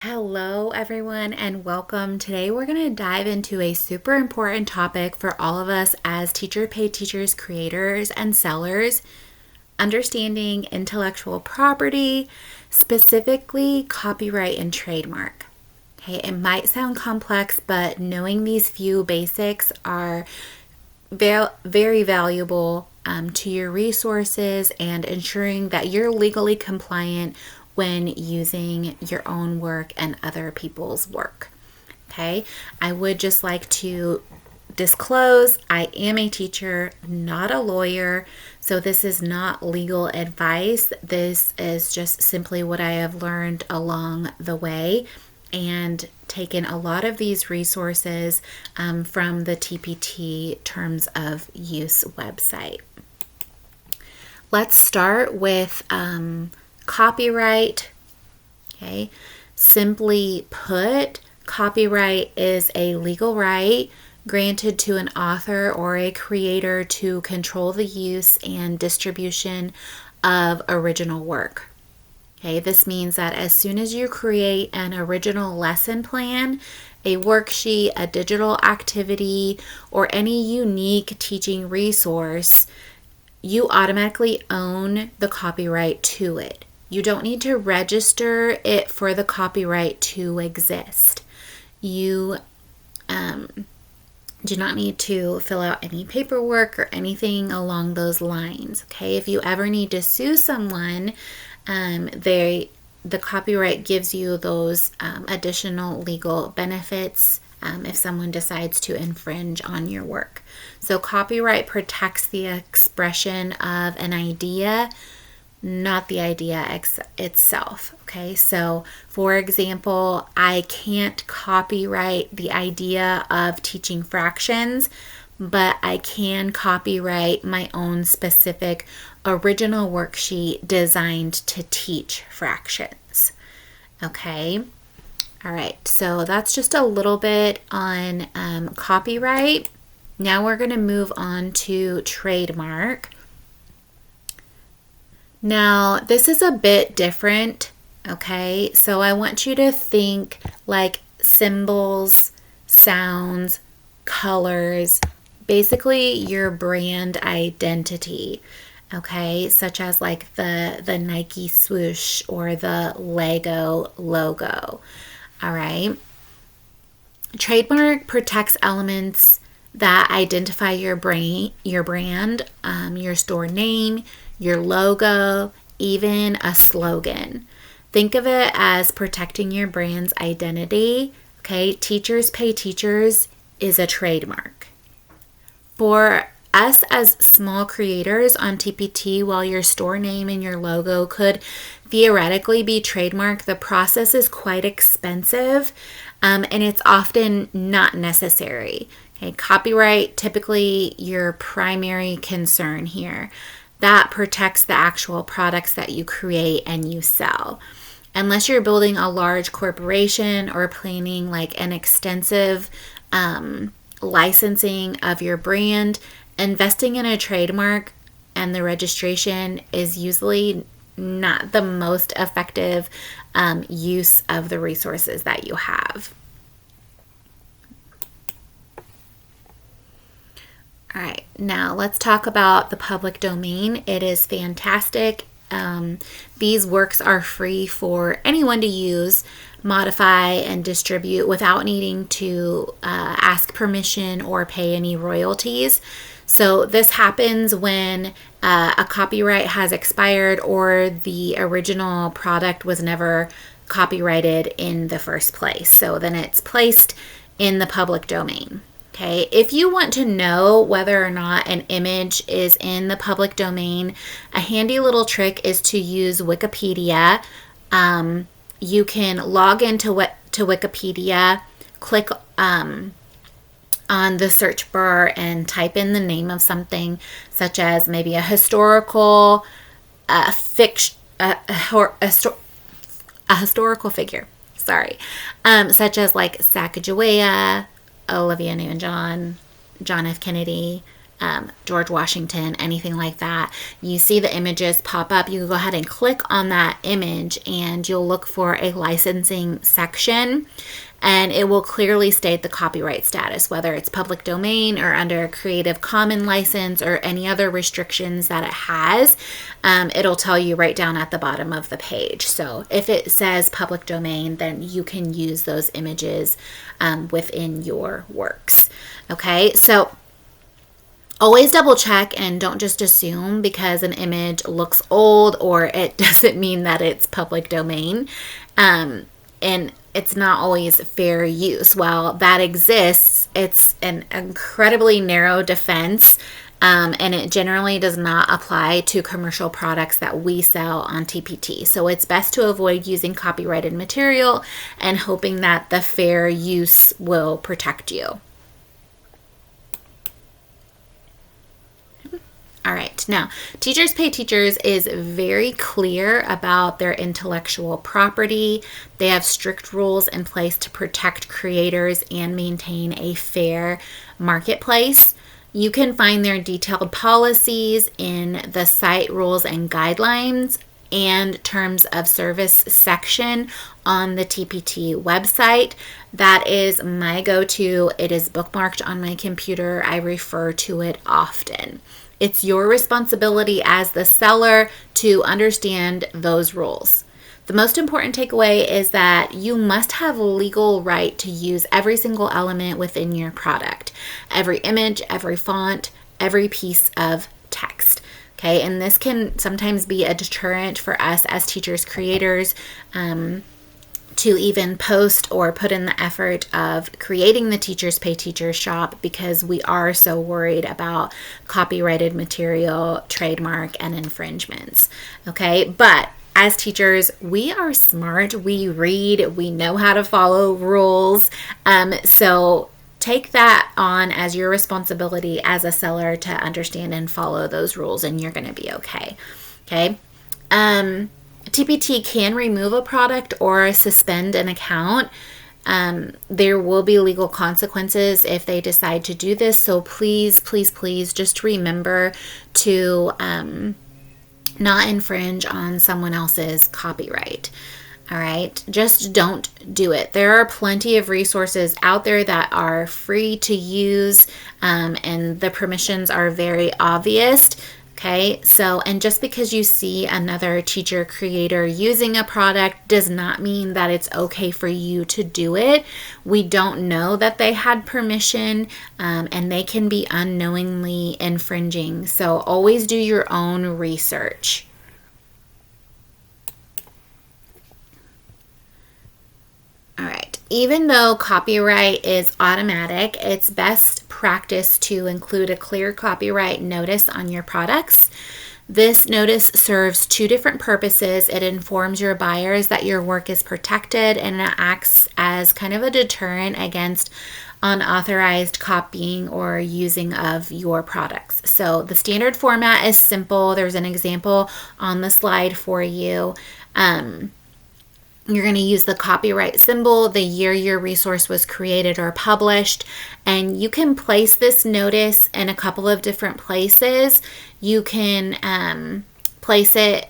Hello, everyone, and welcome. Today, we're going to dive into a super important topic for all of us as teacher paid teachers, creators, and sellers: understanding intellectual property, specifically copyright and trademark. Okay, it might sound complex, but knowing these few basics are very valuable to your resources and ensuring that you're legally compliant when using your own work and other people's work. Okay, I would just like to disclose I am a teacher, not a lawyer, so this is not legal advice. This is just simply what I have learned along the way and taken a lot of these resources from the TPT Terms of Use website. Let's start with copyright. Okay, simply put, copyright is a legal right granted to an author or a creator to control the use and distribution of original work. Okay, this means that as soon as you create an original lesson plan, a worksheet, a digital activity, or any unique teaching resource, you automatically own the copyright to it. You don't need to register it for the copyright to exist. You do not need to fill out any paperwork or anything along those lines. Okay, if you ever need to sue someone, the copyright gives you those additional legal benefits if someone decides to infringe on your work. So copyright protects the expression of an idea, not the idea itself. Okay, so for example, I can't copyright the idea of teaching fractions, but I can copyright my own specific original worksheet designed to teach fractions. Okay, all right, so that's just a little bit on copyright. Now we're going to move on to trademark. Now, this is a bit different, okay? So I want you to think like symbols, sounds, colors, basically your brand identity, okay? Such as like the Nike swoosh or the Lego logo, all right? Trademark protects elements that identify your brand, your store name, your logo, even a slogan. Think of it as protecting your brand's identity. Okay, teachers pay teachers is a trademark. For us as small creators on TPT, while your store name and your logo could theoretically be trademarked, the process is quite expensive and it's often not necessary. Okay, copyright, typically your primary concern here. That protects the actual products that you create and you sell. Unless you're building a large corporation or planning like an extensive licensing of your brand, investing in a trademark and the registration is usually not the most effective use of the resources that you have. All right, now let's talk about the public domain. It is fantastic. These works are free for anyone to use, modify, and distribute without needing to ask permission or pay any royalties. So this happens when a copyright has expired or the original product was never copyrighted in the first place. So then it's placed in the public domain. Okay, if you want to know whether or not an image is in the public domain, a handy little trick is to use Wikipedia. You can log into Wikipedia, click on the search bar and type in the name of something, such as maybe a historical fiction, a historical figure. Such as like Sacagawea, Olivia Newton-John, John F. Kennedy, George Washington, anything like that. You see the images pop up, you go ahead and click on that image and you'll look for a licensing section, and it will clearly state the copyright status, whether it's public domain or under a Creative Commons license or any other restrictions that it has. It'll tell you right down at the bottom of the page. So if it says public domain, then you can use those images within your works. Okay, so always double check and don't just assume because an image looks old or it doesn't mean that it's public domain. And it's not always fair use. While that exists, it's an incredibly narrow defense, and it generally does not apply to commercial products that we sell on TPT. So it's best to avoid using copyrighted material and hoping that the fair use will protect you. All right, now, Teachers Pay Teachers is very clear about their intellectual property. They have strict rules in place to protect creators and maintain a fair marketplace. You can find their detailed policies in the site rules and guidelines and terms of service section on the TPT website. That is my go-to. It is bookmarked on my computer. I refer to it often. It's your responsibility as the seller to understand those rules. The most important takeaway is that you must have legal right to use every single element within your product. Every image, every font, every piece of text. Okay, and this can sometimes be a deterrent for us as teachers, creators, to even post or put in the effort of creating the Teachers Pay Teachers shop because we are so worried about copyrighted material, trademark, and infringements. Okay, but as teachers, we are smart, we read, we know how to follow rules. So take that on as your responsibility as a seller to understand and follow those rules, and you're going to be okay. Okay. TPT can remove a product or suspend an account. There will be legal consequences if they decide to do this. So please, please, please just remember to not infringe on someone else's copyright. All right, just don't do it. There are plenty of resources out there that are free to use, and the permissions are very obvious. Okay, so, and just because you see another teacher creator using a product does not mean that it's okay for you to do it. We don't know that they had permission, and they can be unknowingly infringing. So always do your own research. All right, even though copyright is automatic, it's best practice to include a clear copyright notice on your products. This notice serves two different purposes. It informs your buyers that your work is protected, and it acts as kind of a deterrent against unauthorized copying or using of your products. So the standard format is simple. There's an example on the slide for you. You're going to use the copyright symbol, the year your resource was created or published, and you can place this notice in a couple of different places. You can place it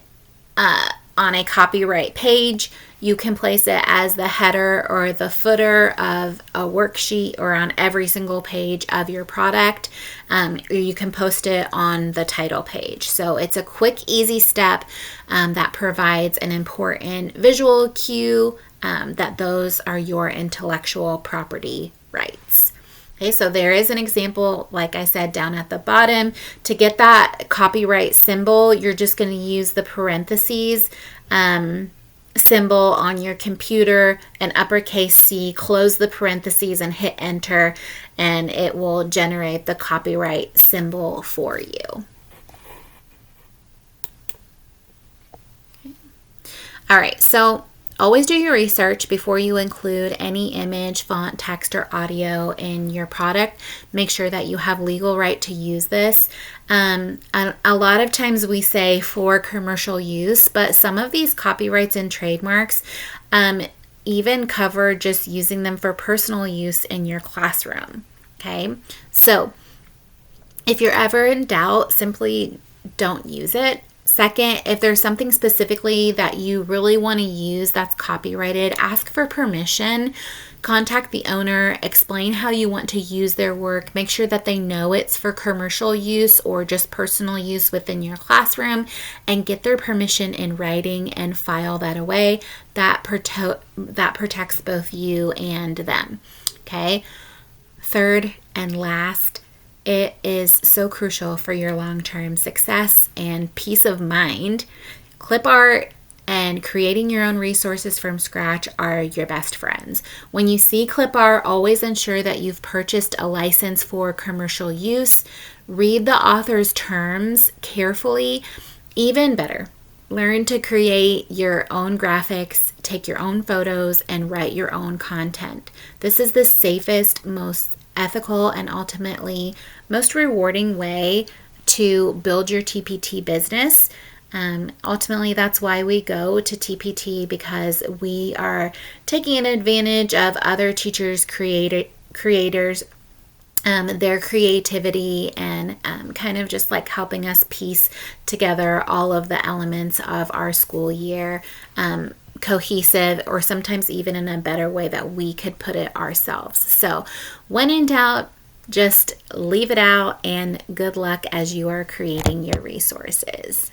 on a copyright page. You can place it as the header or the footer of a worksheet or on every single page of your product. Or you can post it on the title page. So it's a quick, easy step that provides an important visual cue that those are your intellectual property rights. Okay, so there is an example, like I said, down at the bottom. To get that copyright symbol, you're just going to use the parentheses symbol on your computer, an uppercase C, close the parentheses and hit enter, and it will generate the copyright symbol for you. Okay. All right, so always do your research before you include any image, font, text, or audio in your product. Make sure that you have legal right to use this. A lot of times we say for commercial use, but some of these copyrights and trademarks even cover just using them for personal use in your classroom. Okay, so If you're ever in doubt, simply don't use it. Second, if there's something specifically that you really want to use that's copyrighted, ask for permission. Contact the owner, explain how you want to use their work, make sure that they know it's for commercial use or just personal use within your classroom, and get their permission in writing and file that away. That protects both you and them. Okay. Third and last, it is so crucial for your long-term success and peace of mind. Clip art and creating your own resources from scratch are your best friends. When you see clip art, always ensure that you've purchased a license for commercial use. Read the author's terms carefully. Even better, learn to create your own graphics, take your own photos, and write your own content. This is the safest, most ethical, and ultimately most rewarding way to build your TPT business. Ultimately, that's why we go to TPT, because we are taking advantage of other teachers, creators, their creativity, and kind of just like helping us piece together all of the elements of our school year, cohesive, or sometimes even in a better way that we could put it ourselves. So when in doubt, just leave it out, and good luck as you are creating your resources.